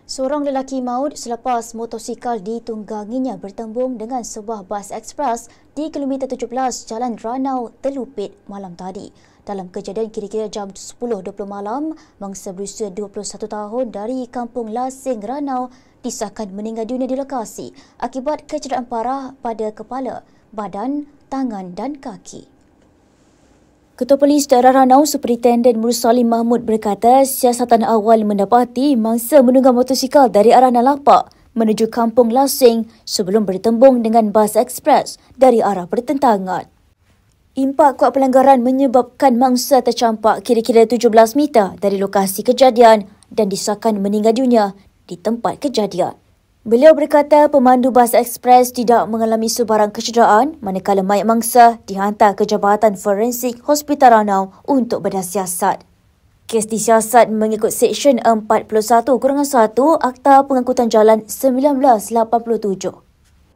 Seorang lelaki maut selepas motosikal ditungganginya bertembung dengan sebuah bas ekspres di kilometer 17 Jalan Ranau, Telupit malam tadi. Dalam kejadian kira-kira jam 10.20 malam, mangsa berusia 21 tahun dari Kampung Lasing, Ranau disahkan meninggal dunia di lokasi akibat kecederaan parah pada kepala, badan, tangan dan kaki. Ketua Polis Daerah Ranau, Superintenden Mursalim Mahmud berkata siasatan awal mendapati mangsa menunggang motosikal dari arah Nalapak menuju Kampung Lasing sebelum bertembung dengan bas ekspres dari arah pertentangan. Impak kuat pelanggaran menyebabkan mangsa tercampak kira-kira 17 meter dari lokasi kejadian dan disahkan meninggal dunia di tempat kejadian. Beliau berkata pemandu bas ekspres tidak mengalami sebarang kecederaan manakala mayat mangsa dihantar ke Jabatan Forensik Hospital Ranau untuk berdasiasat. Kes disiasat mengikut Seksyen 41-1 Akta Pengangkutan Jalan 1987.